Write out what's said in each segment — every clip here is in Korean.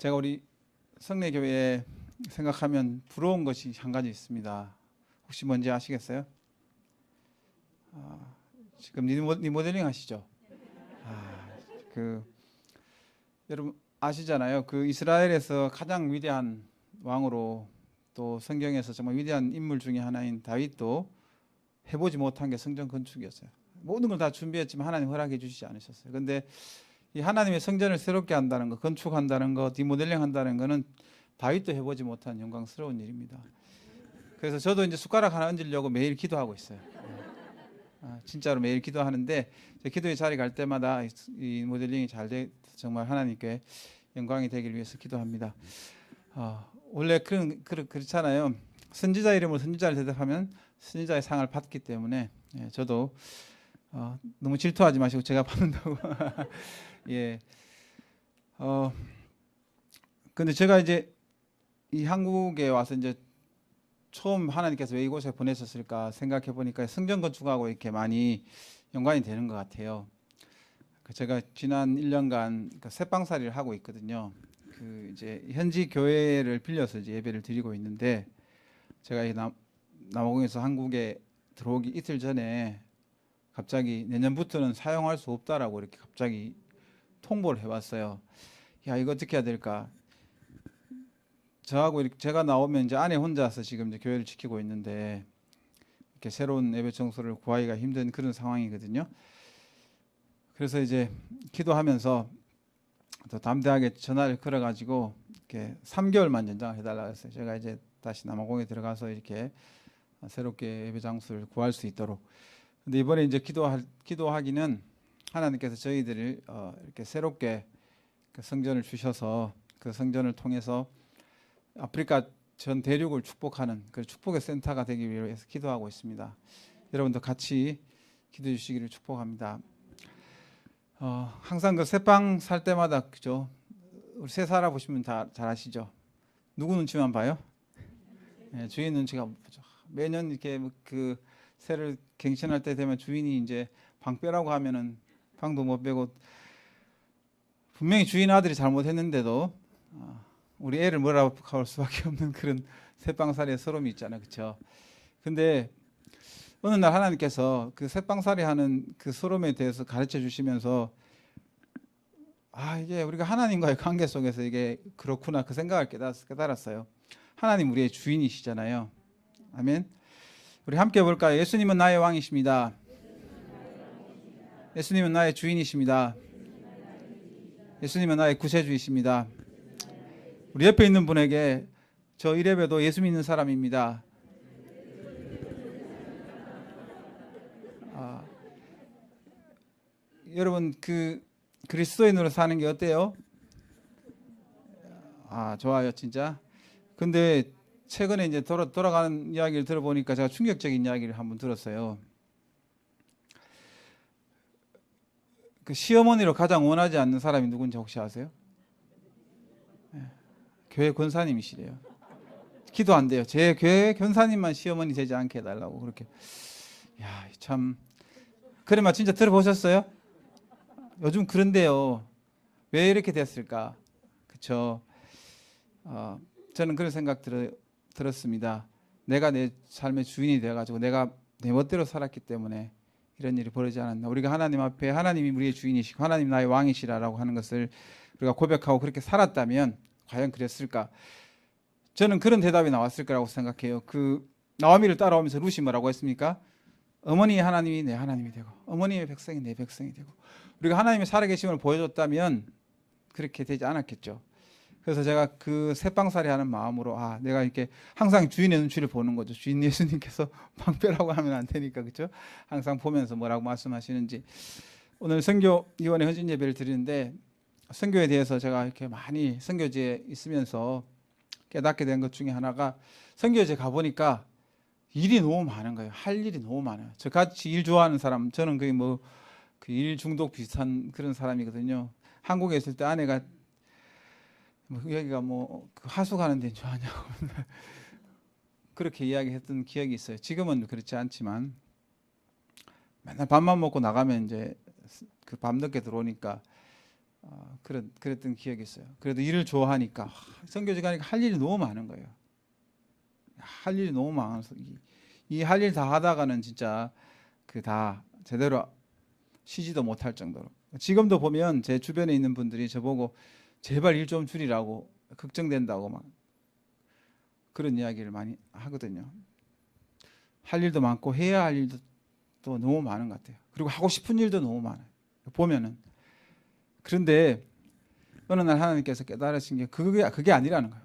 제가 우리 성례교회에 생각하면 부러운 것이 한 가지 있습니다. 혹시 뭔지 아시겠어요? 지금 리모델링 하시죠? 그 여러분 아시잖아요. 그 이스라엘에서 가장 위대한 왕으로 또 성경에서 정말 위대한 인물 중에 하나인 다윗도 해보지 못한 게 성전 건축이었어요. 모든 걸 다 준비했지만 하나님 허락해 주시지 않으셨어요. 근데 이 하나님의 성전을 새롭게 한다는 거, 건축한다는 거, 리모델링 한다는 거는 다윗도 해보지 못한 영광스러운 일입니다. 그래서 저도 이제 숟가락 하나 얹으려고 매일 기도하고 있어요. 진짜로 매일 기도하는데 기도의 자리 갈 때마다 이 모델링이 잘 돼 정말 하나님께 영광이 되길 위해서 기도합니다. 원래 그렇잖아요. 선지자 이름으로 선지자를 대접하면 선지자의 상을 받기 때문에 저도 너무 질투하지 마시고 제가 받는다고. 예. 근데 제가 이제 이 한국에 와서 이제 처음 하나님께서 왜 이곳에 보내셨을까 생각해 보니까 성전 건축하고 이렇게 많이 연관이 되는 것 같아요. 제가 지난 1년간 새빵살이를 하고 있거든요. 이제 현지 교회를 빌려서 이제 예배를 드리고 있는데 제가 이 남아공에서 한국에 들어오기 이틀 전에 갑자기 내년부터는 사용할 수 없다라고 이렇게 갑자기 통보를 해왔어요. 야, 이거 어떻게 해야 될까? 저하고 이렇게 제가 나오면 이제 아내 혼자서 지금 이제 교회를 지키고 있는데 이렇게 새로운 예배 장소를 구하기가 힘든 그런 상황이거든요. 그래서 이제 기도하면서 더 담대하게 전화를 걸어가지고 이렇게 3개월만 연장해달라고 했어요. 제가 이제 다시 남아공에 들어가서 이렇게 새롭게 예배 장소를 구할 수 있도록. 근데 이번에 이제 기도하기는 하나님께서 저희들을 이렇게 새롭게 그 성전을 주셔서 그 성전을 통해서 아프리카 전 대륙을 축복하는 그 축복의 센터가 되기 위해서 기도하고 있습니다. 여러분도 같이 기도해 주시기를 축복합니다. 항상 그 새빵 살 때마다 그죠? 우리 새 살아보시면 다 잘 아시죠? 누구 눈치만 봐요? 주인 눈치가 못 보죠. 매년 이렇게 그 새를 갱신할 때 되면 주인이 이제 방 빼라고 하면은 방도 못 빼고 분명히 주인 아들이 잘못했는데도 우리 애를 뭐라고 할 수밖에 없는 그런 새빵살이의 서름이 있잖아요, 그렇죠? 근데 어느 날 하나님께서 그 새빵살이 하는 그 서름에 대해서 가르쳐 주시면서 이게 우리가 하나님과의 관계 속에서 이게 그렇구나 그 생각을 깨달았어요. 하나님 우리의 주인이시잖아요. 아멘. 우리 함께 볼까요? 예수님은 나의 왕이십니다. 예수님은 나의 주인이십니다. 예수님은 나의 구세주이십니다. 우리 옆에 있는 분에게 저 이래봬도 예수 믿는 사람입니다. 여러분 그 그리스도인으로 사는 게 어때요? 좋아요 진짜. 근데 최근에 이제 돌아가는 이야기를 들어보니까 제가 충격적인 이야기를 한번 들었어요. 그 시어머니로 가장 원하지 않는 사람이 누군지 혹시 아세요? 교회 권사님이시래요. 기도 안 돼요. 제 교회 권사님만 시어머니 되지 않게 해달라고 그렇게. 야, 참. 그러면 진짜 들어보셨어요? 요즘 그런데요. 왜 이렇게 됐을까? 그렇죠. 저는 그런 생각 들었습니다. 내가 내 삶의 주인이 돼가지고 내가 내 멋대로 살았기 때문에 이런 일이 벌어지지 않았나. 우리가 하나님 앞에 하나님이 우리의 주인이시고 하나님 나의 왕이시라라고 하는 것을 우리가 고백하고 그렇게 살았다면 과연 그랬을까? 저는 그런 대답이 나왔을 거라고 생각해요. 그 나오미를 따라오면서 룻이 뭐라고 했습니까? 어머니 하나님이 내 하나님이 되고 어머니의 백성이 내 백성이 되고 우리가 하나님의 살아계심을 보여줬다면 그렇게 되지 않았겠죠. 그래서 제가 그 새빵살이 하는 마음으로 내가 이렇게 항상 주인의 눈치를 보는 거죠. 주인 예수님께서 방패라고 하면 안 되니까 그렇죠. 항상 보면서 뭐라고 말씀하시는지. 오늘 선교위원회 헌신 예배를 드리는데 선교에 대해서 제가 이렇게 많이 선교지에 있으면서 깨닫게 된 것 중에 하나가 선교지에 가보니까 일이 너무 많은 거예요. 할 일이 너무 많아요. 저 같이 일 좋아하는 사람, 저는 거의 그 일 중독 비슷한 그런 사람이거든요. 한국에 있을 때 아내가 여기가 그 하숙하는 데는 좋아하냐고 그렇게 이야기했던 기억이 있어요. 지금은 그렇지 않지만 맨날 밥만 먹고 나가면 이제 그 밤늦게 들어오니까 그랬던 기억이 있어요. 그래도 일을 좋아하니까 선교지 가니까 할 일이 너무 많은 거예요. 할 일이 너무 많아서 이 할 일 다 하다가는 진짜 그 다 제대로 쉬지도 못할 정도로. 지금도 보면 제 주변에 있는 분들이 저보고 제발 일 좀 줄이라고 걱정된다고 막 그런 이야기를 많이 하거든요. 할 일도 많고 해야 할 일도 또 너무 많은 것 같아요. 그리고 하고 싶은 일도 너무 많아요. 보면은. 그런데 어느 날 하나님께서 깨달으신 게 그게 아니라는 거예요.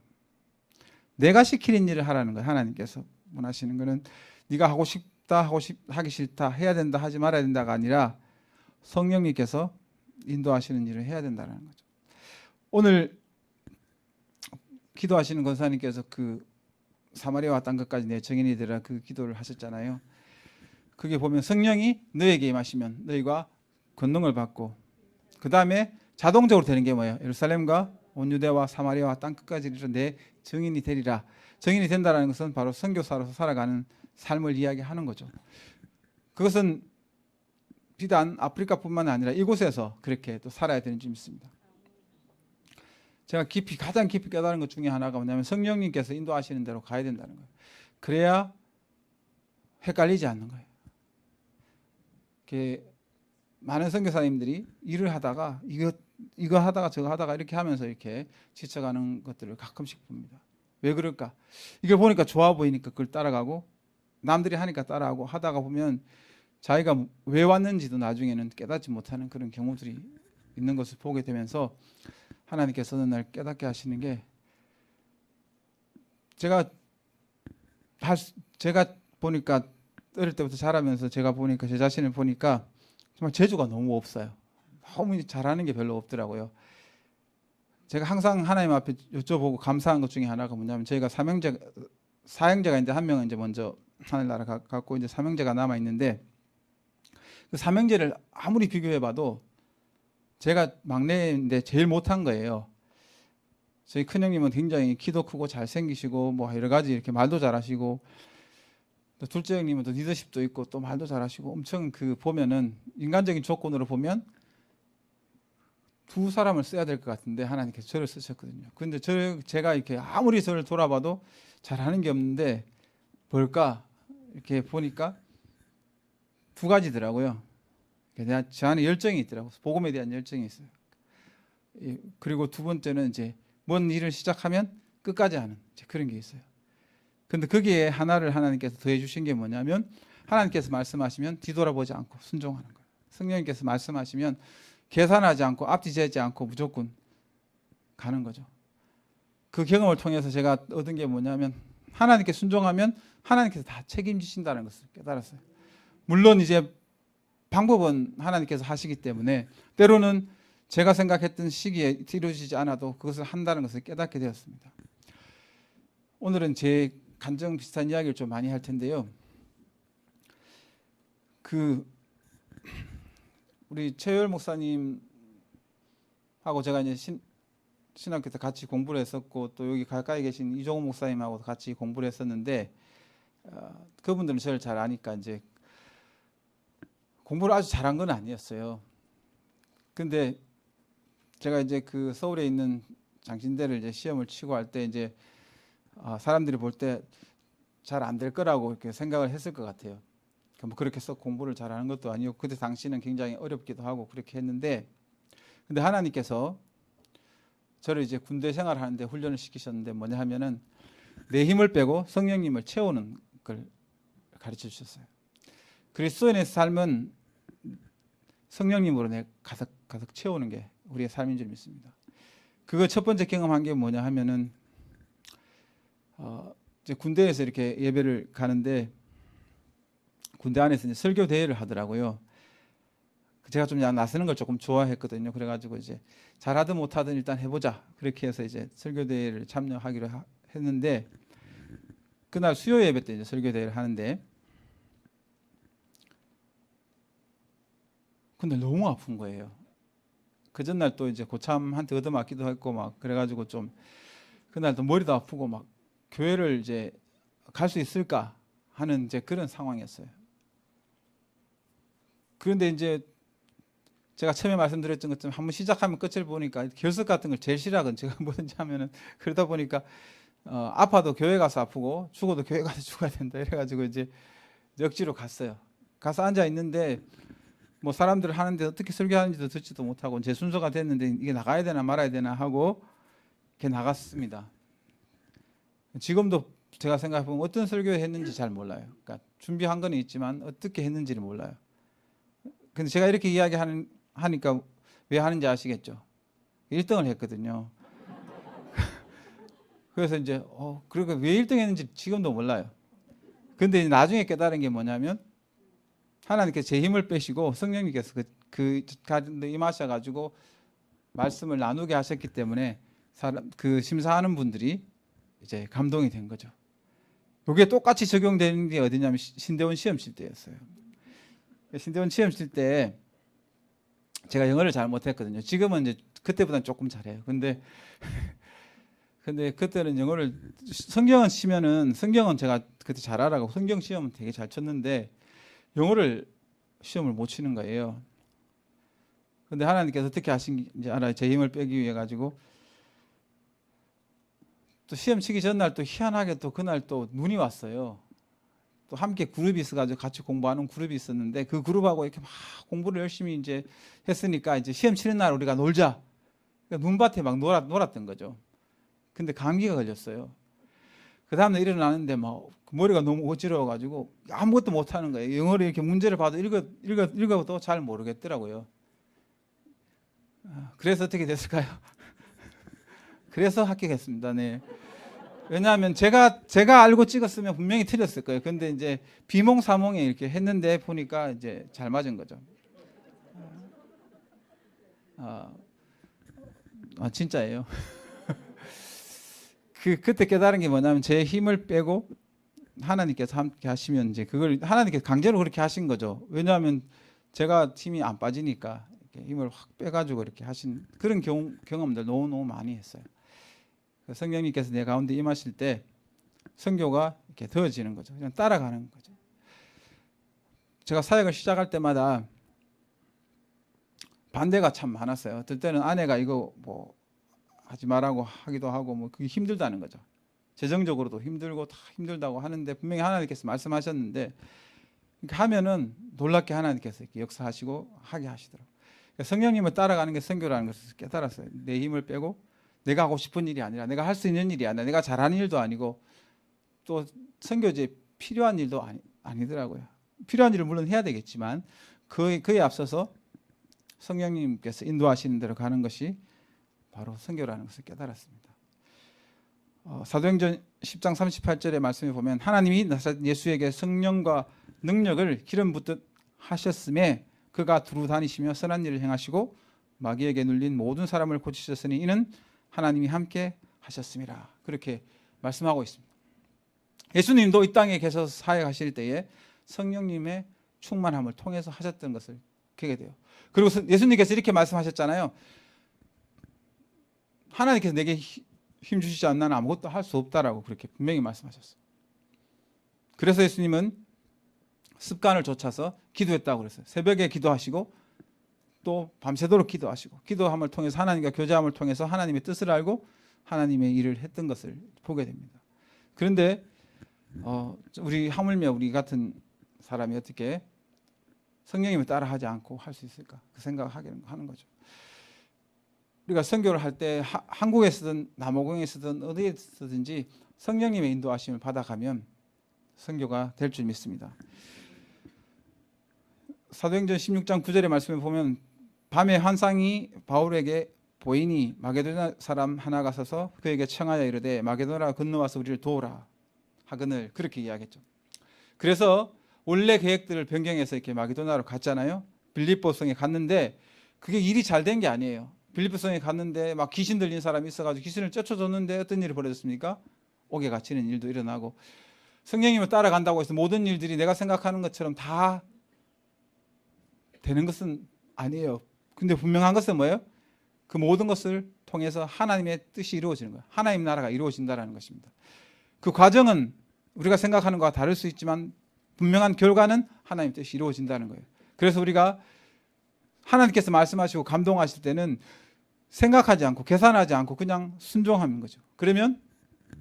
내가 시키는 일을 하라는 거예요. 하나님께서 원하시는 거는 네가 하고 싶다, 하기 싫다, 해야 된다, 하지 말아야 된다가 아니라 성령님께서 인도하시는 일을 해야 된다는 거죠. 오늘 기도하시는 권사님께서 그 사마리아와 땅 끝까지 내 증인이 되라 그 기도를 하셨잖아요. 그게 보면 성령이 너에게 임하시면 너희가 권능을 받고 그 다음에 자동적으로 되는 게 뭐예요? 예루살렘과 온 유대와 사마리아와 땅 끝까지 이르러 내 증인이 되리라. 증인이 된다는 것은 바로 선교사로서 살아가는 삶을 이야기하는 거죠. 그것은 비단 아프리카뿐만 아니라 이곳에서 그렇게 또 살아야 되는 줄 믿습니다. 제가 가장 깊이 깨달은 것 중에 하나가 뭐냐면 성령님께서 인도하시는 대로 가야 된다는 거예요. 그래야 헷갈리지 않는 거예요. 많은 선교사님들이 일을 하다가 이거 하다가 저거 하다가 이렇게 하면서 이렇게 지쳐가는 것들을 가끔씩 봅니다. 왜 그럴까? 이걸 보니까 좋아 보이니까 그걸 따라가고 남들이 하니까 따라하고 하다가 보면 자기가 왜 왔는지도 나중에는 깨닫지 못하는 그런 경우들이 있는 것을 보게 되면서 하나님께서 어느 날 깨닫게 하시는 게 제가 보니까 어릴 때부터 자라면서 제가 보니까 제 자신을 보니까 정말 재주가 너무 없어요. 너무 잘하는 게 별로 없더라고요. 제가 항상 하나님 앞에 여쭤보고 감사한 것 중에 하나가 뭐냐면 저희가 사형제가 있는데 한 명은 이제 먼저 하늘나라 갔고 이제 삼형제가 남아 있는데 그 삼형제를 아무리 비교해봐도 제가 막내인데 제일 못한 거예요. 저희 큰형님은 굉장히 키도 크고 잘생기시고 뭐 여러 가지 이렇게 말도 잘하시고 또 둘째 형님은 또 리더십도 있고 또 말도 잘하시고 엄청 보면은 인간적인 조건으로 보면 두 사람을 써야 될 것 같은데 하나님께서 저를 쓰셨거든요. 근데 제가 이렇게 아무리 저를 돌아봐도 잘하는 게 없는데 뭘까 이렇게 보니까 두 가지더라고요. 저 안에 열정이 있더라고요. 복음에 대한 열정이 있어요. 그리고 두 번째는 이제 뭔 일을 시작하면 끝까지 하는 그런 게 있어요. 근데 거기에 하나를 하나님께서 더해 주신 게 뭐냐면 하나님께서 말씀하시면 뒤돌아보지 않고 순종하는 거예요. 성령님께서 말씀하시면 계산하지 않고 앞뒤 재지 않고 무조건 가는 거죠. 그 경험을 통해서 제가 얻은 게 뭐냐면 하나님께 순종하면 하나님께서 다 책임지신다는 것을 깨달았어요. 물론 이제 방법은 하나님께서 하시기 때문에 때로는 제가 생각했던 시기에 이루어지지 않아도 그것을 한다는 것을 깨닫게 되었습니다. 오늘은 제 간증 비슷한 이야기를 좀 많이 할 텐데요. 우리 최열 목사님하고 제가 이제 신학교 때 같이 공부를 했었고 또 여기 가까이 계신 이종호 목사님하고 같이 공부를 했었는데 그분들은 저를 잘 아니까 이제 공부를 아주 잘한 건 아니었어요. 근데 제가 이제 그 서울에 있는 장신대를 이제 시험을 치고 할 때 이제 사람들이 볼 때 잘 안 될 거라고 이렇게 생각을 했을 것 같아요. 뭐 그렇게 썩 공부를 잘하는 것도 아니고 그때 당시는 굉장히 어렵기도 하고 그렇게 했는데 근데 하나님께서 저를 이제 군대 생활하는데 훈련을 시키셨는데 뭐냐 하면은 내 힘을 빼고 성령님을 채우는 걸 가르쳐 주셨어요. 그리스도인의 삶은 성령님으로 가득 채우는 게 우리의 삶인 줄 믿습니다. 그거 첫 번째 경험한 게 뭐냐 하면은 이제 군대에서 이렇게 예배를 가는데 군대 안에서 이제 설교 대회를 하더라고요. 제가 좀 나서는 걸 조금 좋아했거든요. 그래가지고 이제 잘하든 못하든 일단 해보자. 그렇게 해서 이제 설교 대회를 참여하기로 했는데 그날 수요 예배 때 이제 설교 대회를 하는데 근데 너무 아픈 거예요. 그 전날 또 이제 고참한테 얻어맞기도 했고 막 그래가지고 좀 그날 또 머리도 아프고 막 교회를 이제 갈 수 있을까 하는 이제 그런 상황이었어요. 그런데 이제 제가 처음에 말씀드렸던 것처럼 한번 시작하면 끝을 보니까 결석 같은 걸 제일 싫어하거든요. 제가 뭐든지 하면은. 그러다 보니까 아파도 교회 가서 아프고 죽어도 교회 가서 죽어야 된다 이래가지고 이제 억지로 갔어요. 가서 앉아 있는데 뭐 사람들 하는데 어떻게 설교하는지도 듣지도 못하고 제 순서가 됐는데 이게 나가야 되나 말아야 되나 하고 이렇게 나갔습니다. 지금도 제가 생각해보면 어떤 설교를 했는지 잘 몰라요. 그러니까 준비한 건 있지만 어떻게 했는지를 몰라요. 근데 제가 이렇게 하니까 왜 하는지 아시겠죠? 1등을 했거든요. 그래서 이제 그리고 왜 1등 했는지 지금도 몰라요. 근데 나중에 깨달은 게 뭐냐면 하나님께서 제 힘을 빼시고 성령님께서 그 가운데 임하셔가지고 말씀을 나누게 하셨기 때문에 그 심사하는 분들이 이제 감동이 된 거죠. 이게 똑같이 적용되는 게 어디냐면 신대원 시험 칠 때였어요. 신대원 시험 칠 때 제가 영어를 잘 못했거든요. 지금은 이제 그때보다는 조금 잘해요. 근데 그때는 영어를 성경은 치면은 성경은 제가 그때 잘 알아가고 성경 시험은 되게 잘 쳤는데 영어를 시험을 못 치는 거예요. 근데 하나님께서 어떻게 하신지 알아요. 제 힘을 빼기 위해 가지고 또 시험 치기 전날 또 희한하게 또 그날 또 눈이 왔어요. 또 함께 그룹이 있어가지고 같이 공부하는 그룹이 있었는데 그 그룹하고 이렇게 막 공부를 열심히 이제 했으니까 이제 시험 치는 날 우리가 놀자. 그러니까 눈밭에 막 놀았던 거죠. 근데 감기가 걸렸어요. 그 다음날 일어나는데 막 머리가 너무 어지러워가지고 아무것도 못하는 거예요. 영어를 이렇게 문제를 봐도 읽어도 잘 모르겠더라고요. 그래서 어떻게 됐을까요? 그래서 합격했습니다. 네. 왜냐하면 제가 알고 찍었으면 분명히 틀렸을 거예요. 근데 이제 비몽사몽에 이렇게 했는데 보니까 이제 잘 맞은 거죠. 진짜예요. 그때 깨달은 게 뭐냐면 제 힘을 빼고 하나님께서 함께 하시면 이제 그걸 하나님께서 강제로 그렇게 하신 거죠. 왜냐하면 제가 힘이 안 빠지니까 이렇게 힘을 확 빼가지고 이렇게 하신 그런 경험들 너무 많이 했어요. 성령님께서 내 가운데 임하실 때 선교가 이렇게 되어지는 거죠. 그냥 따라가는 거죠. 제가 사역을 시작할 때마다 반대가 참 많았어요. 어떨 때는 아내가 이거 뭐 하지 말라고 하기도 하고 뭐 그게 힘들다는 거죠. 재정적으로도 힘들고 다 힘들다고 하는데 분명히 하나님께서 말씀하셨는데 하면은 놀랍게 하나님께서 이렇게 역사하시고 하게 하시더라고요. 성령님을 따라가는 게 선교라는 것을 깨달았어요. 내 힘을 빼고 내가 하고 싶은 일이 아니라 내가 할 수 있는 일이 아니라 내가 잘하는 일도 아니고 또 선교지에 필요한 일도 아니더라고요. 필요한 일을 물론 해야 되겠지만 그에 앞서서 성령님께서 인도하시는 대로 가는 것이 바로 선교라는 것을 깨달았습니다. 사도행전 10장 38절의 말씀에 보면 하나님이 나사렛 예수에게 성령과 능력을 기름 붓듯 하셨음에 그가 두루 다니시며 선한 일을 행하시고 마귀에게 눌린 모든 사람을 고치셨으니 이는 하나님이 함께 하셨습니다. 그렇게 말씀하고 있습니다. 예수님도 이 땅에 계셔서 사역하실 때에 성령님의 충만함을 통해서 하셨던 것을 보게 돼요. 그리고 예수님께서 이렇게 말씀하셨잖아요. 하나님께서 내게 힘 주시지 않는 나는 아무것도 할 수 없다라고 그렇게 분명히 말씀하셨어요. 그래서 예수님은 습관을 좇아서 기도했다고 그랬어요. 새벽에 기도하시고 또 밤새도록 기도하시고 기도함을 통해서 하나님과 교제함을 통해서 하나님의 뜻을 알고 하나님의 일을 했던 것을 보게 됩니다. 그런데 우리 하물며 우리 같은 사람이 어떻게 성령님을 따라하지 않고 할 수 있을까? 그 생각을 하는 거죠. 우리가 선교를 할 때 한국에서든 남아공에서든 어디에서든지 성령님의 인도하심을 받아가면 선교가 될 줄 믿습니다. 사도행전 16장 9절의 말씀에 보면 밤에 환상이 바울에게 보이니 마게도냐 사람 하나가 서서 그에게 청하여 이르되 마게도냐로 건너와서 우리를 도우라 하거늘 그렇게 이야기했죠. 그래서 원래 계획들을 변경해서 이렇게 마게도냐로 갔잖아요. 빌립보성에 갔는데 그게 일이 잘 된 게 아니에요. 빌립보성에 갔는데 막 귀신 들린 사람이 있어가지고 귀신을 쫓아줬는데 어떤 일이 벌어졌습니까? 옥에 갇히는 일도 일어나고 성령님을 따라간다고 해서 모든 일들이 내가 생각하는 것처럼 다 되는 것은 아니에요. 근데 분명한 것은 뭐예요? 그 모든 것을 통해서 하나님의 뜻이 이루어지는 거예요. 하나님 나라가 이루어진다는 것입니다. 그 과정은 우리가 생각하는 것과 다를 수 있지만 분명한 결과는 하나님의 뜻이 이루어진다는 거예요. 그래서 우리가 하나님께서 말씀하시고 감동하실 때는 생각하지 않고 계산하지 않고 그냥 순종하는 거죠. 그러면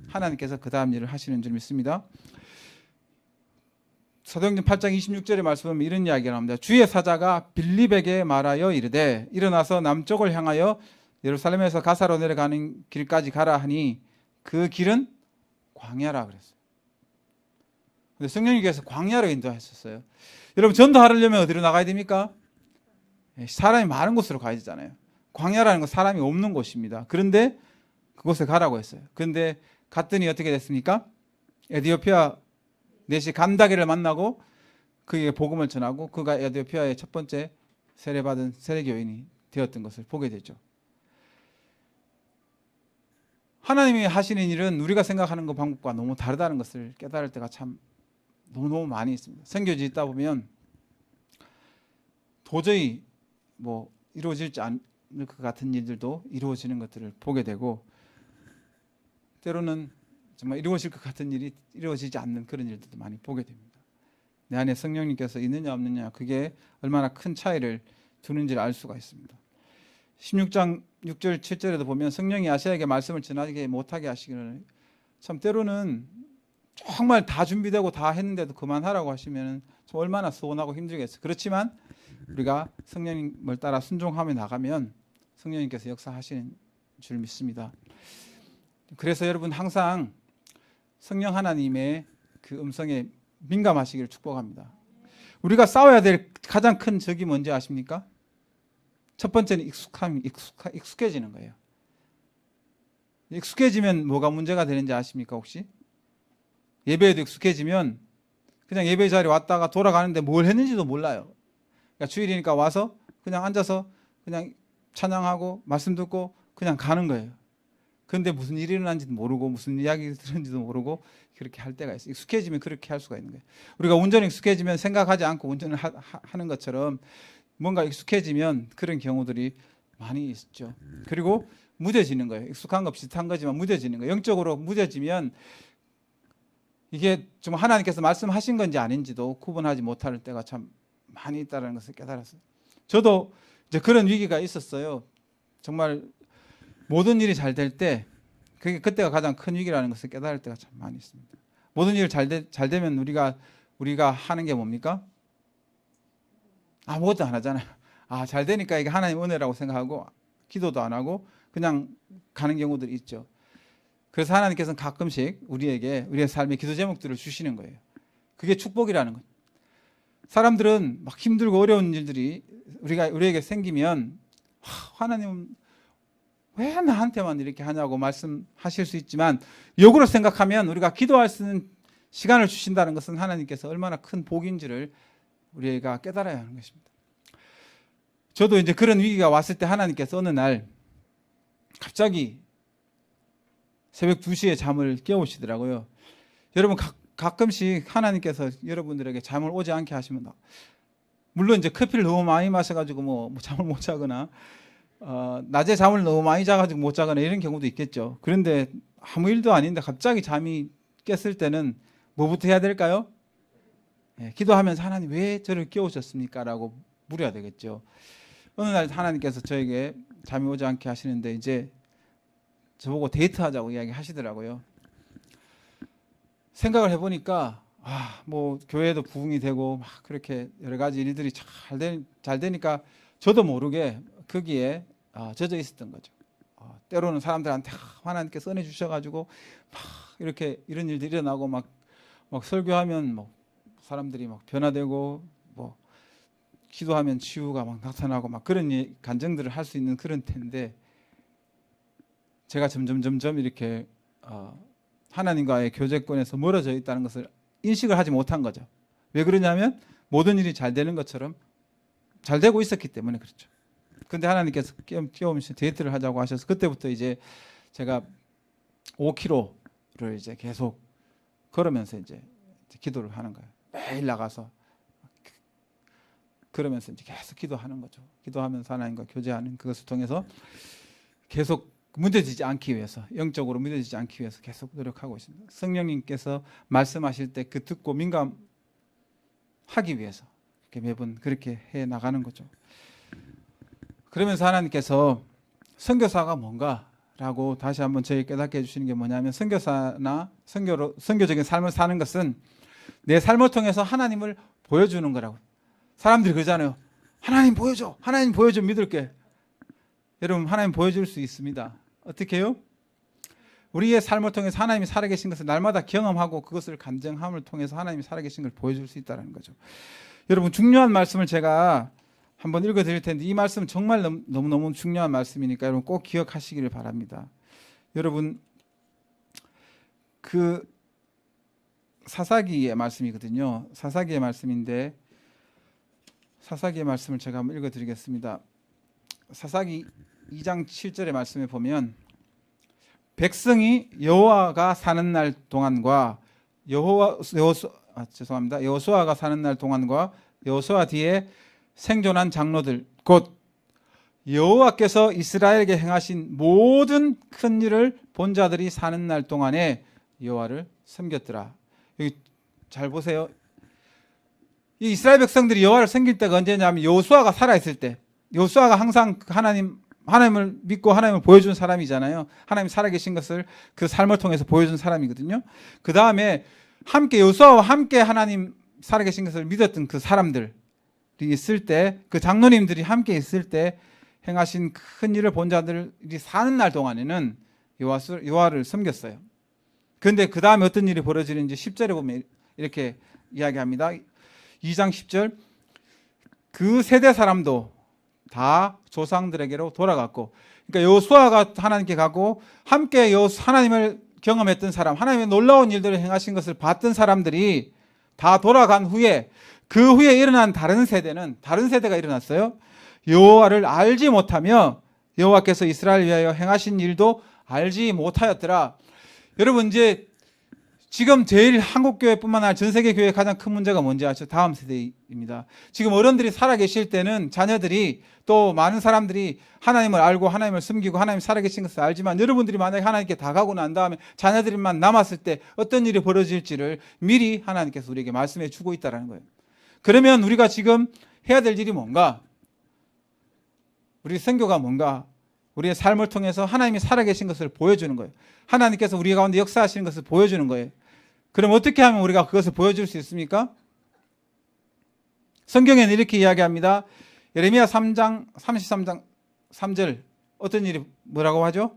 하나님께서 그 다음 일을 하시는 줄 믿습니다. 사도행전 8장 26절의 말씀 보면 이런 이야기가 나옵니다. 주의 사자가 빌립에게 말하여 이르되 일어나서 남쪽을 향하여 예루살렘에서 가사로 내려가는 길까지 가라 하니 그 길은 광야라 그랬어요. 근데 성령님께서 광야로 인도하셨어요. 여러분 전도하려면 어디로 나가야 됩니까? 사람이 많은 곳으로 가야 되잖아요. 광야라는 건 사람이 없는 곳입니다. 그런데 그곳에 가라고 했어요. 그런데 갔더니 어떻게 됐습니까? 에티오피아 내시 간다게를 만나고 그에게 복음을 전하고 그가 에티오피아의 첫 번째 세례받은 세례교인이 되었던 것을 보게 되죠. 하나님이 하시는 일은 우리가 생각하는 것 방법과 너무 다르다는 것을 깨달을 때가 참 너무너무 많이 있습니다. 선교지 있다 보면 도저히 뭐 이루어지지 않을 것 같은 일들도 이루어지는 것들을 보게 되고 때로는 정말 이루어질 것 같은 일이 이루어지지 않는 그런 일들도 많이 보게 됩니다. 내 안에 성령님께서 있느냐 없느냐 그게 얼마나 큰 차이를 두는지를 알 수가 있습니다. 16장 6절 7절에도 보면 성령이 아시아에게 말씀을 전하게 못하게 하시기를 참 때로는 정말 다 준비되고 다 했는데도 그만하라고 하시면 좀 얼마나 서운하고 힘들겠어요. 그렇지만 우리가 성령님을 따라 순종하며 나가면 성령님께서 역사하시는 줄 믿습니다. 그래서 여러분 항상 성령 하나님의 그 음성에 민감하시기를 축복합니다. 우리가 싸워야 될 가장 큰 적이 뭔지 아십니까? 첫 번째는 익숙해지는 거예요. 익숙해지면 뭐가 문제가 되는지 아십니까 혹시? 예배에도 익숙해지면 그냥 예배 자리에 왔다가 돌아가는데 뭘 했는지도 몰라요. 그러니까 주일이니까 와서 그냥 앉아서 그냥 찬양하고 말씀 듣고 그냥 가는 거예요. 그런데 무슨 일이 일어난지도 모르고 무슨 이야기 들었는지도 모르고 그렇게 할 때가 있어요. 익숙해지면 그렇게 할 수가 있는 거예요. 우리가 운전에 익숙해지면 생각하지 않고 운전을 하는 것처럼 뭔가 익숙해지면 그런 경우들이 많이 있죠. 그리고 무뎌지는 거예요. 익숙한 거 비슷한 거지만 무뎌지는 거예요. 영적으로 무뎌지면 이게 좀 하나님께서 말씀하신 건지 아닌지도 구분하지 못할 때가 참 많이 있다는 것을 깨달았어요. 저도 이제 그런 위기가 있었어요. 정말 모든 일이 잘 될 때 그때가 가장 큰 위기라는 것을 깨달을 때가 참 많이 있습니다. 모든 일이 잘 되면 우리가 하는 게 뭡니까? 아무것도 안 하잖아요. 잘 되니까 이게 하나님 은혜라고 생각하고 기도도 안 하고 그냥 가는 경우들이 있죠. 그래서 하나님께서는 가끔씩 우리에게 우리의 삶의 기도 제목들을 주시는 거예요. 그게 축복이라는 거예요. 사람들은 막 힘들고 어려운 일들이 우리에게 생기면 하나님은 왜 나한테만 이렇게 하냐고 말씀하실 수 있지만 역으로 생각하면 우리가 기도할 수 있는 시간을 주신다는 것은 하나님께서 얼마나 큰 복인지를 우리가 깨달아야 하는 것입니다. 저도 이제 그런 위기가 왔을 때 하나님께서 어느 날 갑자기 새벽 2시에 잠을 깨우시더라고요. 여러분 가끔씩 하나님께서 여러분들에게 잠을 오지 않게 하시면 물론 이제 커피를 너무 많이 마셔가지고 뭐 잠을 못 자거나 낮에 잠을 너무 많이 자가지고 못 자거나 이런 경우도 있겠죠. 그런데 아무 일도 아닌데 갑자기 잠이 깼을 때는 뭐부터 해야 될까요? 기도하면서 하나님 왜 저를 깨우셨습니까? 라고 물어야 되겠죠. 어느 날 하나님께서 저에게 잠이 오지 않게 하시는데 이제 저보고 데이트하자고 이야기 하시더라고요. 생각을 해보니까 뭐 교회도 부흥이 되고 막 그렇게 여러 가지 일들이 잘 되니까 저도 모르게 거기에 젖어 있었던 거죠. 때로는 사람들한테 하나님께서 은혜 주셔가지고 막 이렇게 이런 일들이 일어나고 막 설교하면 뭐 사람들이 막 변화되고 뭐 기도하면 치유가 막 나타나고 막 그런 간증들을 할 수 있는 그런 텐데 제가 점점 이렇게 하나님과의 교제권에서 멀어져 있다는 것을 인식을 하지 못한 거죠. 왜 그러냐면 모든 일이 잘 되는 것처럼 잘 되고 있었기 때문에 그렇죠. 근데 하나님께서 깨우면서 데이트를 하자고 하셔서 그때부터 이제 제가 5km를 이제 계속 걸으면서 이제 기도를 하는 거예요. 매일 나가서 그러면서 이제 계속 기도하는 거죠. 기도하면서 하나님과 교제하는 그것을 통해서 계속 무뎌지지 않기 위해서 영적으로 무뎌지지 않기 위해서 계속 노력하고 있습니다. 성령님께서 말씀하실 때 그 듣고 민감하기 위해서 매번 그렇게 해 나가는 거죠. 그러면서 하나님께서 선교사가 뭔가라고 다시 한번 저희 깨닫게 해주시는 게 뭐냐면, 선교사나 선교적인 삶을 사는 것은 내 삶을 통해서 하나님을 보여주는 거라고. 사람들이 그러잖아요. 하나님 보여줘, 하나님 보여줘, 믿을게. 여러분, 하나님 보여줄 수 있습니다. 어떻게 해요? 우리의 삶을 통해서 하나님이 살아계신 것을 날마다 경험하고 그것을 감정함을 통해서 하나님이 살아계신 걸 보여줄 수 있다는 거죠. 여러분, 중요한 말씀을 제가 한번 읽어드릴 텐데, 이 말씀은 정말 너무너무 중요한 말씀이니까 여러분 꼭 기억하시기를 바랍니다. 여러분, 그 사사기의 말씀이거든요. 사사기의 말씀인데, 사사기의 말씀을 제가 한번 읽어드리겠습니다. 사사기 2장 7절의 말씀에 보면, 백성이 여호와가 사는 날 동안과 여호수아가 사는 날 동안과 여호수아 뒤에 생존한 장로들, 곧 여호와께서 이스라엘에게 행하신 모든 큰 일을 본 자들이 사는 날 동안에 여호와를 섬겼더라. 여기 잘 보세요. 이 이스라엘 백성들이 여호와를 섬길 때가 언제냐면 여호수아가 살아있을 때. 여호수아가 항상 하나님을 믿고 하나님을 보여준 사람이잖아요. 하나님 살아계신 것을 그 삶을 통해서 보여준 사람이거든요. 그 다음에 함께 여호수아와 함께 하나님 살아계신 것을 믿었던 그 사람들이 있을 때, 그 장로님들이 함께 있을 때 행하신 큰 일을 본 자들이 사는 날 동안에는 여호와를 섬겼어요. 그런데 그 다음에 어떤 일이 벌어지는지 10절에 보면 이렇게 이야기합니다. 2장 10절, 그 세대 사람도 다 조상들에게로 돌아갔고, 그러니까 여호수아가 하나님께 가고 함께 하나님을 경험했던 사람, 하나님의 놀라운 일들을 행하신 것을 봤던 사람들이 다 돌아간 후에, 그 후에 일어난 다른 세대가 일어났어요. 여호와를 알지 못하며 여호와께서 이스라엘 위하여 행하신 일도 알지 못하였더라. 여러분, 이제 지금 제일 한국교회뿐만 아니라 전 세계 교회의 가장 큰 문제가 뭔지 아시죠? 다음 세대입니다. 지금 어른들이 살아계실 때는 자녀들이, 또 많은 사람들이 하나님을 알고 하나님을 섬기고 하나님 살아계신 것을 알지만, 여러분들이 만약에 하나님께 다 가고 난 다음에 자녀들만 남았을 때 어떤 일이 벌어질지를 미리 하나님께서 우리에게 말씀해 주고 있다는 거예요. 그러면 우리가 지금 해야 될 일이 뭔가? 우리 선교가 뭔가? 우리의 삶을 통해서 하나님이 살아계신 것을 보여주는 거예요. 하나님께서 우리 가운데 역사하시는 것을 보여주는 거예요. 그럼 어떻게 하면 우리가 그것을 보여줄 수 있습니까? 성경에는 이렇게 이야기합니다. 예레미야 33장 3절, 어떤 일이 뭐라고 하죠?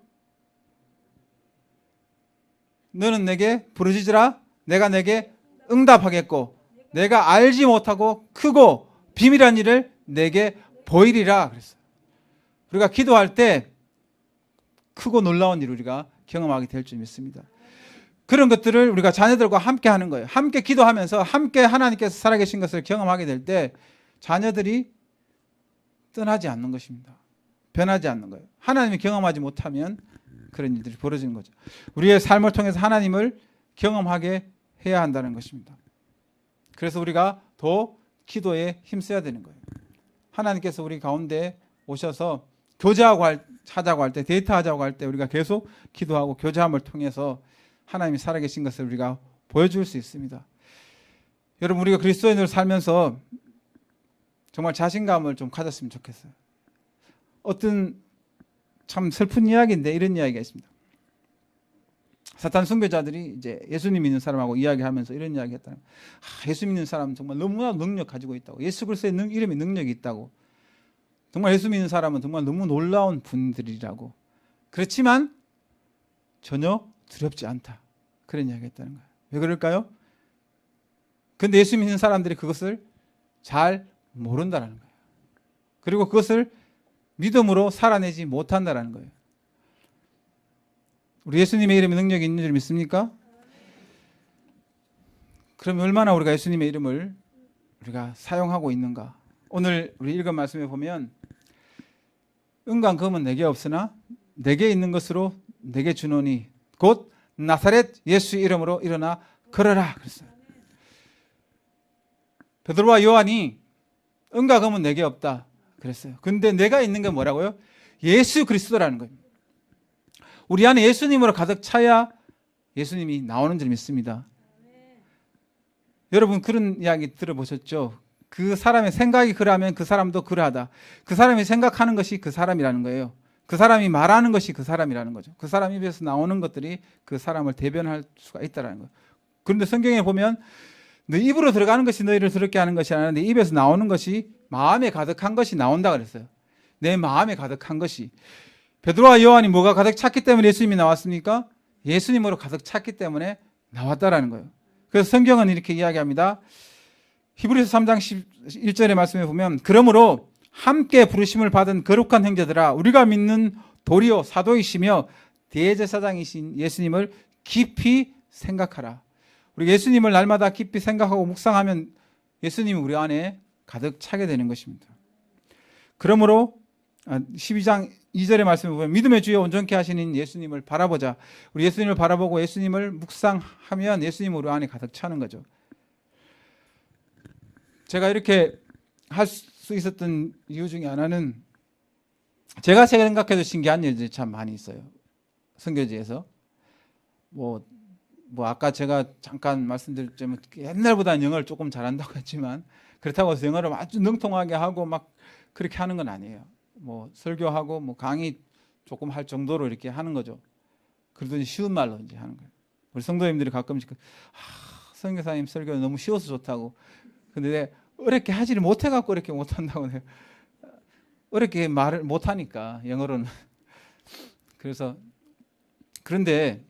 너는 내게 부르짖으라, 내가 내게 응답하겠고 내가 알지 못하고 크고 비밀한 일을 내게 보이리라 그랬어요. 우리가 기도할 때 크고 놀라운 일을 우리가 경험하게 될 줄 믿습니다. 그런 것들을 우리가 자녀들과 함께 하는 거예요. 함께 기도하면서 함께 하나님께서 살아계신 것을 경험하게 될 때 자녀들이 떠나지 않는 것입니다. 변하지 않는 거예요. 하나님이 경험하지 못하면 그런 일들이 벌어지는 거죠. 우리의 삶을 통해서 하나님을 경험하게 해야 한다는 것입니다. 그래서 우리가 더 기도에 힘써야 되는 거예요. 하나님께서 우리 가운데 오셔서 하자고 할 때, 데이트하자고 할 때 우리가 계속 기도하고 교제함을 통해서 하나님이 살아계신 것을 우리가 보여줄 수 있습니다. 여러분, 우리가 그리스도인으로 살면서 정말 자신감을 좀 가졌으면 좋겠어요. 어떤 참 슬픈 이야기인데 이런 이야기가 있습니다. 사탄 선교자들이 이제 예수님 믿는 사람하고 이야기하면서 이런 이야기 했다는, 예수 믿는 사람은 정말 너무나 능력 가지고 있다고, 예수 그리스도의 이름에 능력이 있다고, 정말 예수 믿는 사람은 정말 너무 놀라운 분들이라고, 그렇지만 전혀 두렵지 않다, 그런 이야기 했다는 거예요. 왜 그럴까요? 근데 예수 믿는 사람들이 그것을 잘 모른다는 거예요. 그리고 그것을 믿음으로 살아내지 못한다는 거예요. 우리 예수님의 이름에 능력이 있는 줄 믿습니까? 그럼 얼마나 우리가 예수님의 이름을 우리가 사용하고 있는가? 오늘 우리 읽은 말씀에 보면 은과 금은 내게 없으나 내게 있는 것으로 내게 주노니 곧 나사렛 예수 이름으로 일어나 걸어라 그랬어요. 베드로와 요한이 은과 금은 내게 없다 그랬어요. 근데 내가 있는 게 뭐라고요? 예수 그리스도라는 거예요. 우리 안에 예수님으로 가득 차야 예수님이 나오는 줄 믿습니다. 여러분, 그런 이야기 들어보셨죠? 그 사람의 생각이 그러하면 그 사람도 그러하다. 그 사람이 생각하는 것이 그 사람이라는 거예요. 그 사람이 말하는 것이 그 사람이라는 거죠. 그 사람 입에서 나오는 것들이 그 사람을 대변할 수가 있다는 거예요. 그런데 성경에 보면 너 입으로 들어가는 것이 너희를 더럽게 하는 것이 아니라 내 입에서 나오는 것이 마음에 가득한 것이 나온다 그랬어요. 내 마음에 가득한 것이. 베드로와 요한이 뭐가 가득 찼기 때문에 예수님이 나왔습니까? 예수님으로 가득 찼기 때문에 나왔다라는 거예요. 그래서 성경은 이렇게 이야기합니다. 히브리서 3장 11절의 말씀에 보면 그러므로 함께 부르심을 받은 거룩한 형제들아 우리가 믿는 도리오 사도이시며 대제사장이신 예수님을 깊이 생각하라. 우리 예수님을 날마다 깊이 생각하고 묵상하면 예수님이 우리 안에 가득 차게 되는 것입니다. 그러므로 12장 2절의 말씀을 보면 믿음의 주여 온전케 하시는 예수님을 바라보자. 우리 예수님을 바라보고 예수님을 묵상하면 예수님 우리 안에 가득 차는 거죠. 제가 이렇게 할 수 있었던 이유 중에 하나는 제가 생각해도 신기한 일들이 참 많이 있어요. 선교지에서 뭐 아까 제가 잠깐 말씀드렸지만 옛날보다는 영어를 조금 잘한다고 했지만 그렇다고 해서 영어를 아주 능통하게 하고 막 그렇게 하는 건 아니에요. 뭐 설교하고 뭐 강의 조금 할 정도로 이렇게 하는 거죠. 그러더니 쉬운 말로 이제 하는 거예요. 우리 성도님들이 가끔씩 선교사님 설교 너무 쉬워서 좋다고. 근데 어렵게 하지를 못해갖고 이렇게 못한다고 해요. 어렵게 말을 못하니까 영어로는. 그래서 그런데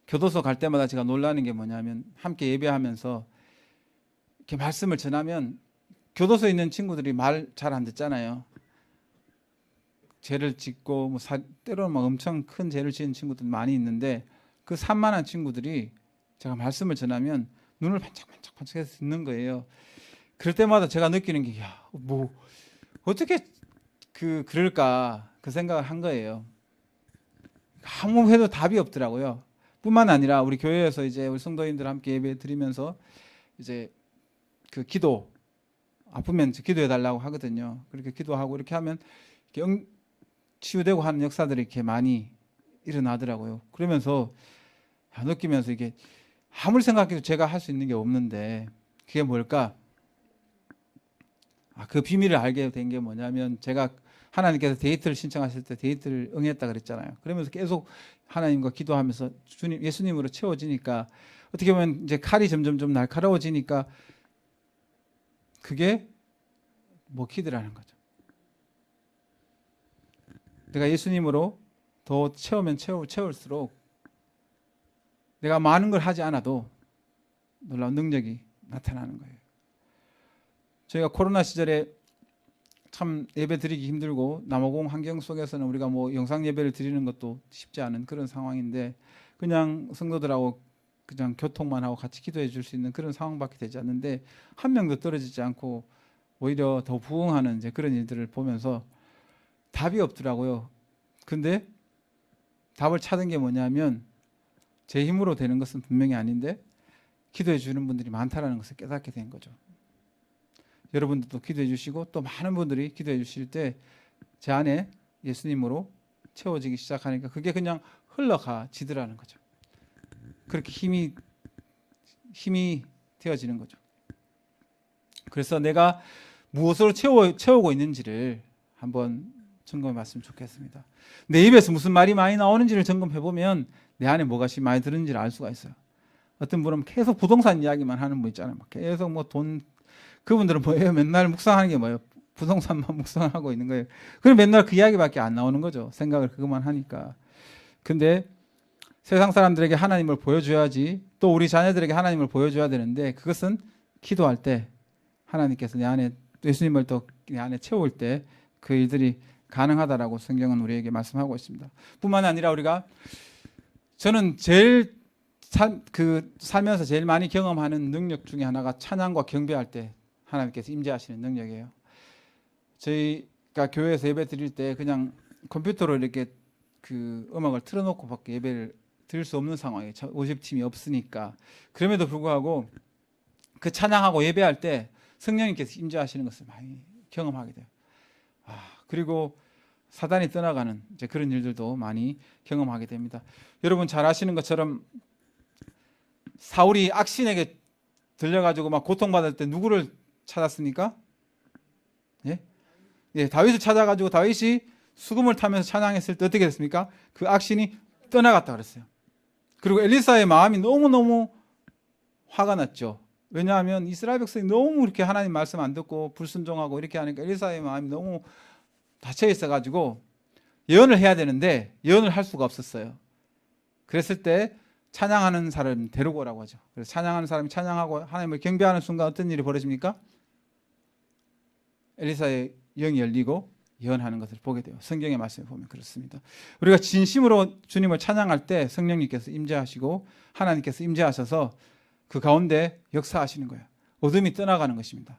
교도소 갈 때마다 제가 놀라는 게 뭐냐면 함께 예배하면서 이렇게 말씀을 전하면 교도소에 있는 친구들이 말 잘 안 듣잖아요. 죄를 짓고 뭐 때로는 막 엄청 큰 죄를 지은 친구들 많이 있는데 그 산만한 친구들이 제가 말씀을 전하면 눈을 반짝반짝반짝해서 듣는 거예요. 그럴 때마다 제가 느끼는 게 뭐 어떻게 그럴까 그 생각을 한 거예요. 아무 해도 답이 없더라고요. 뿐만 아니라 우리 교회에서 이제 우리 성도님들 함께 예배 드리면서 이제 그 기도 아프면 기도해 달라고 하거든요. 그렇게 기도하고 이렇게 하면 이렇게 치유되고 하는 역사들이 이렇게 많이 일어나더라고요. 그러면서 느끼면서 이게 아무리 생각해도 제가 할 수 있는 게 없는데 그게 뭘까? 그 비밀을 알게 된 게 뭐냐면 제가 하나님께서 데이트를 신청하실 때 데이트를 응했다 그랬잖아요. 그러면서 계속 하나님과 기도하면서 주님, 예수님으로 채워지니까 어떻게 보면 이제 칼이 점점 좀 날카로워지니까 그게 먹히더라는 거죠. 내가 예수님으로 더 채우면 채울수록 내가 많은 걸 하지 않아도 놀라운 능력이 나타나는 거예요. 저희가 코로나 시절에 참 예배 드리기 힘들고 남아공 환경 속에서는 우리가 뭐 영상 예배를 드리는 것도 쉽지 않은 그런 상황인데 그냥 성도들하고 그냥 교통만 하고 같이 기도해 줄 수 있는 그런 상황밖에 되지 않는데 한 명도 떨어지지 않고 오히려 더 부흥하는 이제 그런 일들을 보면서 답이 없더라고요. 근데 답을 찾은 게 뭐냐면 제 힘으로 되는 것은 분명히 아닌데 기도해 주는 분들이 많다라는 것을 깨닫게 된 거죠. 여러분들도 기도해 주시고 또 많은 분들이 기도해 주실 때 제 안에 예수님으로 채워지기 시작하니까 그게 그냥 흘러가지더라는 거죠. 그렇게 힘이 되어지는 거죠. 그래서 내가 무엇으로 채우고 있는지를 한번 점검해 봤으면 좋겠습니다. 내 입에서 무슨 말이 많이 나오는지를 점검해 보면 내 안에 뭐가 많이 들었는지를 알 수가 있어요. 어떤 분은 계속 부동산 이야기만 하는 분 있잖아요. 계속 뭐 돈, 그분들은 뭐예요? 맨날 묵상하는 게 뭐예요? 부동산만 묵상하고 있는 거예요. 그럼 맨날 그 이야기밖에 안 나오는 거죠. 생각을 그것만 하니까. 근데 세상 사람들에게 하나님을 보여줘야지, 또 우리 자녀들에게 하나님을 보여줘야 되는데 그것은 기도할 때 하나님께서 내 안에 예수님을 또 내 안에 채울 때 그 일들이 가능하다라고 성경은 우리에게 말씀하고 있습니다. 뿐만 아니라 우리가 저는 제일 살면서 제일 많이 경험하는 능력 중에 하나가 찬양과 경배할 때 하나님께서 임재하시는 능력이에요. 저희가 교회에서 예배 드릴 때 그냥 컴퓨터로 이렇게 그 음악을 틀어놓고 밖에 예배를 드릴 수 없는 상황이에요. worship팀이 없으니까. 그럼에도 불구하고 그 찬양하고 예배할 때 성령님께서 임재하시는 것을 많이 경험하게 돼요. 그리고 사단이 떠나가는 이제 그런 일들도 많이 경험하게 됩니다. 여러분 잘 아시는 것처럼 사울이 악신에게 들려가지고 막 고통받을 때 누구를 찾았습니까? 예? 예, 다윗을 찾아가지고 다윗이 수금을 타면서 찬양했을 때 어떻게 됐습니까? 그 악신이 떠나갔다 그랬어요. 그리고 엘리사의 마음이 너무너무 화가 났죠. 왜냐하면 이스라엘 백성이 너무 이렇게 하나님 말씀 안 듣고 불순종하고 이렇게 하니까 엘리사의 마음이 너무 닫혀 있어가지고 예언을 해야 되는데 예언을 할 수가 없었어요. 그랬을 때 찬양하는 사람 데리고 오라고 하죠. 그래서 찬양하는 사람이 찬양하고 하나님을 경배하는 순간 어떤 일이 벌어집니까? 엘리사의 영이 열리고 예언하는 것을 보게 돼요. 성경의 말씀을 보면 그렇습니다. 우리가 진심으로 주님을 찬양할 때 성령님께서 임재하시고 하나님께서 임재하셔서 그 가운데 역사하시는 거예요. 어둠이 떠나가는 것입니다.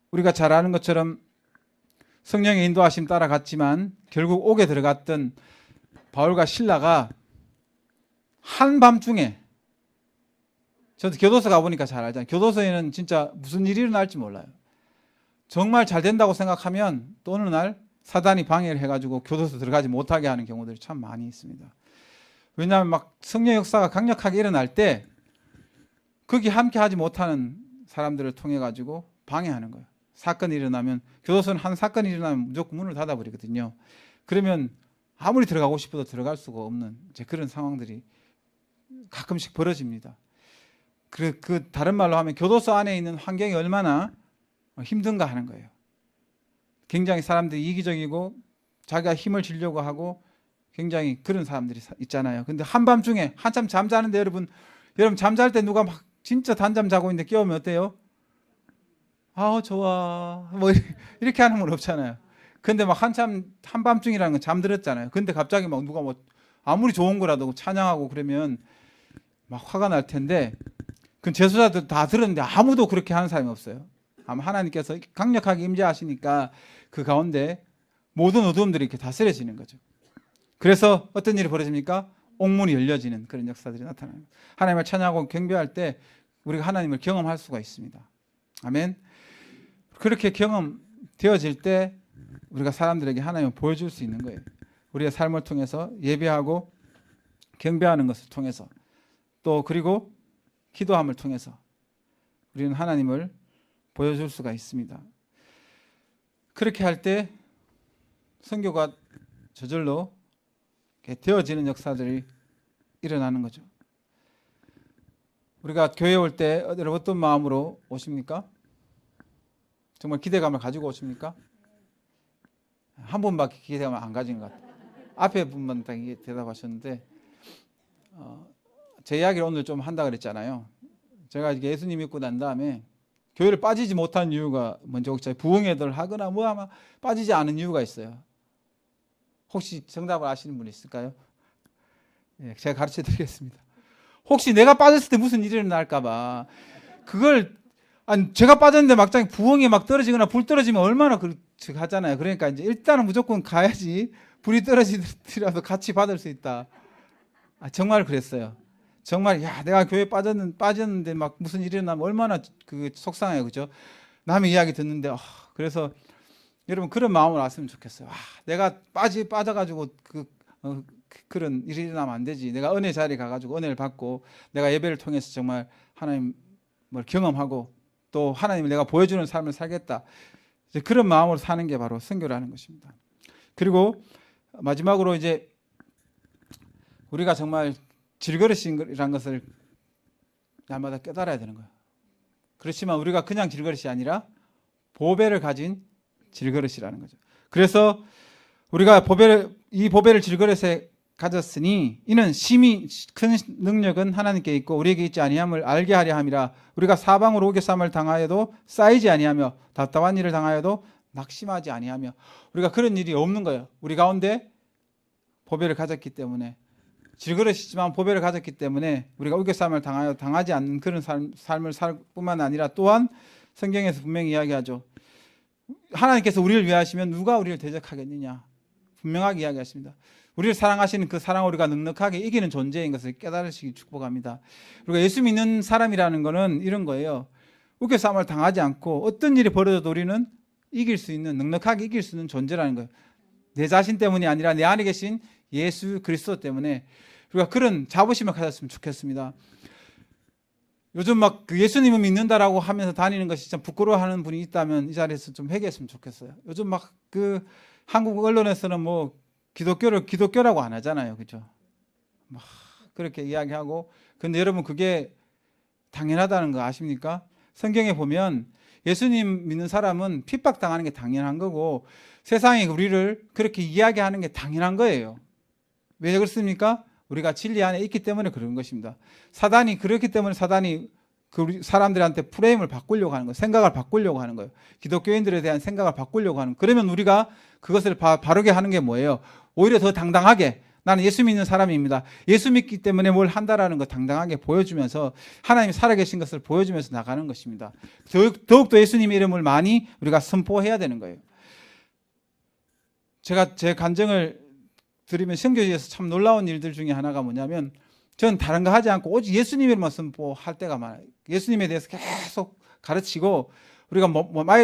우리가 잘 아는 것처럼 성령의 인도하심 따라갔지만 결국 옥에 들어갔던 바울과 실라가 한밤중에, 저도 교도소 가보니까 잘 알잖아요. 교도소에는 진짜 무슨 일이 일어날지 몰라요. 정말 잘 된다고 생각하면 또 어느 날 사단이 방해를 해가지고 교도소 들어가지 못하게 하는 경우들이 참 많이 있습니다. 왜냐하면 막 성령 역사가 강력하게 일어날 때 거기 함께 하지 못하는 사람들을 통해 가지고 방해하는 거예요. 사건이 일어나면, 교도소는 한 사건이 일어나면 무조건 문을 닫아버리거든요. 그러면 아무리 들어가고 싶어도 들어갈 수가 없는 이제 그런 상황들이 가끔씩 벌어집니다. 그 다른 말로 하면 교도소 안에 있는 환경이 얼마나 힘든가 하는 거예요. 굉장히 사람들이 이기적이고 자기가 힘을 주려고 하고 굉장히 그런 사람들이 있잖아요. 근데 한밤중에 한참 잠자는데 여러분 잠잘 때 누가 막 진짜 단잠 자고 있는데 깨우면 어때요? 아 좋아 뭐 이렇게 하는 건 없잖아요. 근데 막 한밤중이라는 건 잠들었잖아요. 근데 갑자기 막 누가 뭐 아무리 좋은 거라도 찬양하고 그러면 막 화가 날 텐데, 그 제수자들 다 들었는데 아무도 그렇게 하는 사람이 없어요. 아마 하나님께서 강력하게 임재하시니까 그 가운데 모든 어두움들이 이렇게 다스려지는 거죠. 그래서 어떤 일이 벌어집니까? 옥문이 열려지는 그런 역사들이 나타나요. 하나님을 찬양하고 경배할 때 우리가 하나님을 경험할 수가 있습니다. 아멘. 그렇게 경험되어질 때 우리가 사람들에게 하나님을 보여줄 수 있는 거예요. 우리의 삶을 통해서 예배하고 경배하는 것을 통해서 또 그리고 기도함을 통해서 우리는 하나님을 보여줄 수가 있습니다. 그렇게 할 때 선교가 저절로 되어지는 역사들이 일어나는 거죠. 우리가 교회 올 때 어떤 마음으로 오십니까? 정말 기대감을 가지고 오십니까? 한 분밖에 기대감을 안 가진 것 같아요. 앞에 분만 딱 대답하셨는데 제 이야기를 오늘 좀 한다 그랬잖아요. 제가 예수님 믿고 난 다음에 교회를 빠지지 못한 이유가 먼저 혹시 부흥회를 하거나 뭐 아마 빠지지 않은 이유가 있어요. 혹시 정답을 아시는 분 있을까요? 예, 제가 가르쳐 드리겠습니다. 혹시 내가 빠졌을 때 무슨 일이 일어날까 봐 그걸, 아니 제가 빠졌는데 막상 부흥이 막 떨어지거나 불 떨어지면 얼마나 하잖아요. 그러니까 이제 일단은 무조건 가야지 불이 떨어지더라도 같이 받을 수 있다. 정말 그랬어요. 정말 야 내가 교회 빠졌는데 막 무슨 일이 일어나면 얼마나 속상해요, 그죠? 남의 이야기 듣는데 그래서 여러분 그런 마음으로 왔으면 좋겠어요. 내가 빠져가지고 그런 일이 일어나면 안 되지. 내가 은혜 자리에 가가지고 은혜를 받고 내가 예배를 통해서 정말 하나님을 경험하고 또 하나님을 내가 보여주는 삶을 살겠다. 이제 그런 마음으로 사는 게 바로 선교라는 것입니다. 그리고 마지막으로 이제 우리가 정말 질그릇이라는 것을 날마다 깨달아야 되는 거예요. 그렇지만 우리가 그냥 질그릇이 아니라 보배를 가진 질그릇이라는 거죠. 그래서 우리가 이 보배를 질그릇에 가졌으니 이는 심히 큰 능력은 하나님께 있고 우리에게 있지 아니함을 알게 하려 함이라. 우리가 사방으로 오개쌈을 당하여도 쌓이지 아니하며 답답한 일을 당하여도 낙심하지 아니하며. 우리가 그런 일이 없는 거예요. 우리 가운데 보배를 가졌기 때문에, 질그릇이지만 보배를 가졌기 때문에 우리가 우겨쌈을 당하지 않는 그런 삶을 살 뿐만 아니라 또한 성경에서 분명히 이야기하죠. 하나님께서 우리를 위하시면 누가 우리를 대적하겠느냐. 분명하게 이야기하십니다. 우리를 사랑하시는 그 사랑을 우리가 넉넉하게 이기는 존재인 것을 깨달으시기 축복합니다. 우리가 예수 믿는 사람이라는 것은 이런 거예요. 우겨쌈을 당하지 않고 어떤 일이 벌어져도 우리는 이길 수 있는, 넉넉하게 이길 수 있는 존재라는 거예요. 내 자신 때문이 아니라 내 안에 계신 예수 그리스도 때문에 우리가 그런 자부심을 가졌으면 좋겠습니다. 요즘 막 그 예수님을 믿는다라고 하면서 다니는 것이 참 부끄러워하는 분이 있다면 이 자리에서 좀 회개했으면 좋겠어요. 요즘 막 그 한국 언론에서는 뭐 기독교를 기독교라고 안 하잖아요, 그죠? 막 그렇게 이야기하고, 근데 여러분 그게 당연하다는 거 아십니까? 성경에 보면 예수님 믿는 사람은 핍박당하는 게 당연한 거고 세상이 우리를 그렇게 이야기하는 게 당연한 거예요. 왜 그렇습니까? 우리가 진리 안에 있기 때문에 그런 것입니다. 사단이 그렇기 때문에 사단이 그 우리 사람들한테 프레임을 바꾸려고 하는 거예요. 생각을 바꾸려고 하는 거예요. 기독교인들에 대한 생각을 바꾸려고 하는 거예요. 그러면 우리가 그것을 바르게 하는 게 뭐예요? 오히려 더 당당하게 나는 예수 믿는 사람입니다. 예수 믿기 때문에 뭘 한다라는 거 당당하게 보여주면서 하나님이 살아계신 것을 보여주면서 나가는 것입니다. 더욱더 예수님의 이름을 많이 우리가 선포해야 되는 거예요. 제가 제 간증을 드리면 선교지에서 참 놀라운 일들 중에 하나가 뭐냐면 저는 다른 거 하지 않고 오직 예수님의 이름만 선포할 때가 많아요. 예수님에 대해서 계속 가르치고 우리가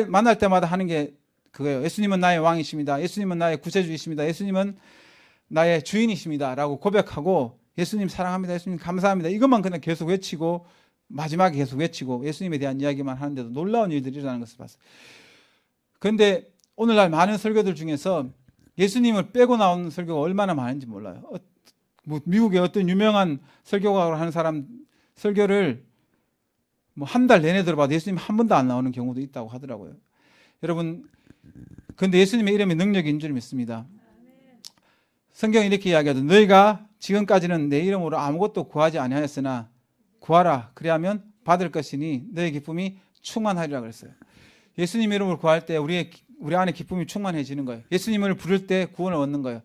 만날 때마다 하는 게 그거예요. 예수님은 나의 왕이십니다. 예수님은 나의 구세주이십니다. 예수님은 나의 주인이십니다. 라고 고백하고 예수님 사랑합니다. 예수님 감사합니다. 이것만 그냥 계속 외치고 마지막에 계속 외치고 예수님에 대한 이야기만 하는데도 놀라운 일들이 일어나는 것을 봤어요. 그런데 오늘날 많은 설교들 중에서 예수님을 빼고 나오는 설교가 얼마나 많은지 몰라요. 뭐 미국의 어떤 유명한 설교가를 하는 사람 설교를 뭐 한 달 내내 들어봐도 예수님 한 번도 안 나오는 경우도 있다고 하더라고요. 여러분, 근데 예수님의 이름이 능력인 줄 믿습니다. 성경이 이렇게 이야기하죠. 너희가 지금까지는 내 이름으로 아무것도 구하지 아니하였으나 구하라. 그리하면 받을 것이니 너희 기쁨이 충만하리라 그랬어요. 예수님 이름을 구할 때 우리 안에 기쁨이 충만해지는 거예요. 예수님을 부를 때 구원을 얻는 거예요.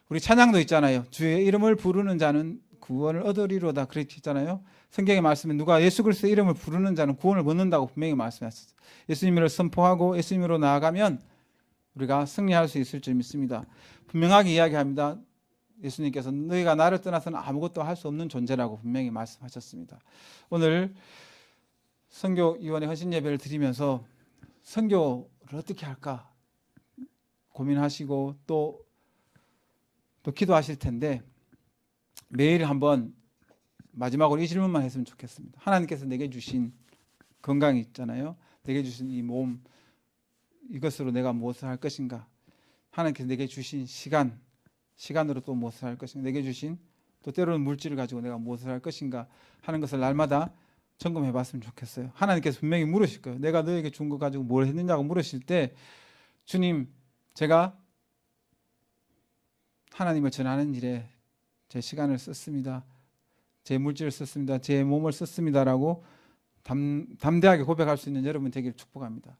우리 찬양도 있잖아요. 주의 이름을 부르는 자는 구원을 얻으리로다. 그렇게 있잖아요. 성경의 말씀에 누가 예수 그리스도의 이름을 부르는 자는 구원을 얻는다고 분명히 말씀하셨어요. 예수님을 선포하고 예수님으로 나아가면 우리가 승리할 수 있을 줄 믿습니다. 분명하게 이야기합니다. 예수님께서 너희가 나를 떠나서는 아무것도 할 수 없는 존재라고 분명히 말씀하셨습니다. 오늘 선교위원회 헌신 예배를 드리면서 선교를 어떻게 할까 고민하시고 또 기도하실 텐데 매일 한번 마지막으로 이 질문만 했으면 좋겠습니다. 하나님께서 내게 주신 건강이 있잖아요. 내게 주신 이 몸, 이것으로 내가 무엇을 할 것인가? 하나님께서 내게 주신 시간으로 또 무엇을 할 것인가? 내게 주신 또 때로는 물질을 가지고 내가 무엇을 할 것인가 하는 것을 날마다 점검해 봤으면 좋겠어요. 하나님께서 분명히 물으실 거예요. 내가 너에게 준 거 가지고 뭘 했느냐고 물으실 때 주님, 제가 하나님을 전하는 일에 제 시간을 썼습니다. 제 물질을 썼습니다. 제 몸을 썼습니다라고 담대하게 고백할 수 있는 여러분 되기를 축복합니다.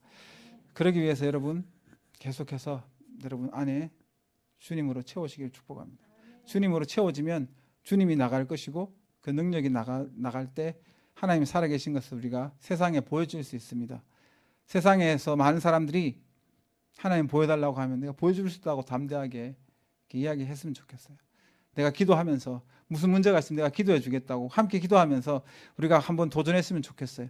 그러기 위해서 여러분 계속해서 여러분 안에 주님으로 채우시기를 축복합니다. 주님으로 채워지면 주님이 나갈 것이고 그 능력이 나갈 때 하나님이 살아계신 것을 우리가 세상에 보여줄 수 있습니다. 세상에서 많은 사람들이 하나님 보여달라고 하면 내가 보여줄 수 있다고 담대하게 이야기했으면 좋겠어요. 내가 기도하면서 무슨 문제가 있으면 내가 기도해 주겠다고 함께 기도하면서 우리가 한번 도전했으면 좋겠어요.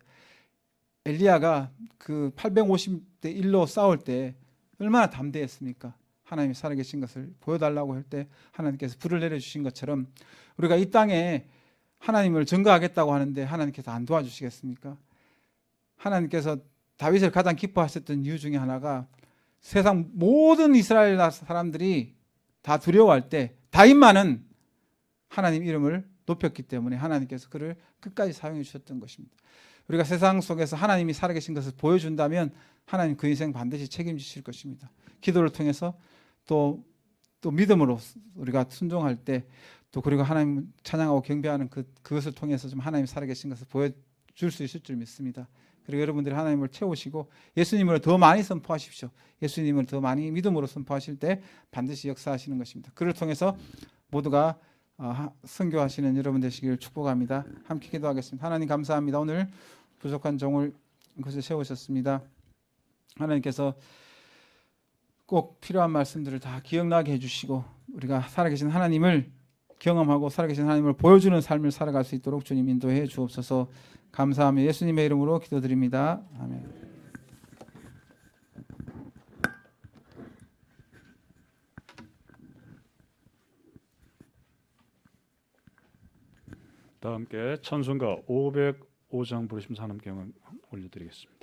엘리야가 그 850대 1로 싸울 때 얼마나 담대했습니까? 하나님이 살아계신 것을 보여달라고 할 때 하나님께서 불을 내려주신 것처럼 우리가 이 땅에 하나님을 증거하겠다고 하는데 하나님께서 안 도와주시겠습니까? 하나님께서 다윗을 가장 기뻐하셨던 이유 중에 하나가 세상 모든 이스라엘 사람들이 다 두려워할 때 다윗만은 하나님 이름을 높였기 때문에 하나님께서 그를 끝까지 사용해 주셨던 것입니다. 우리가 세상 속에서 하나님이 살아계신 것을 보여준다면 하나님 그 인생 반드시 책임지실 것입니다. 기도를 통해서 또 믿음으로 우리가 순종할 때 또 그리고 하나님 찬양하고 경배하는 그것을 통해서 좀 하나님 살아계신 것을 보여줄 수 있을 줄 믿습니다. 그리고 여러분들이 하나님을 채우시고 예수님을 더 많이 선포하십시오. 예수님을 더 많이 믿음으로 선포하실 때 반드시 역사하시는 것입니다. 그를 통해서 모두가 선교하시는 여러분 되시기를 축복합니다. 함께 기도하겠습니다. 하나님 감사합니다. 오늘 부족한 종을 이곳에 세우셨습니다. 하나님께서 꼭 필요한 말씀들을 다 기억나게 해주시고 우리가 살아계신 하나님을 경험하고 살아계신 하나님을 보여주는 삶을 살아갈 수 있도록 주님 인도해 주옵소서. 감사하며 예수님의 이름으로 기도드립니다. 아멘. 다 함께 찬송가 500 5장 부르심 산업경을 올려드리겠습니다.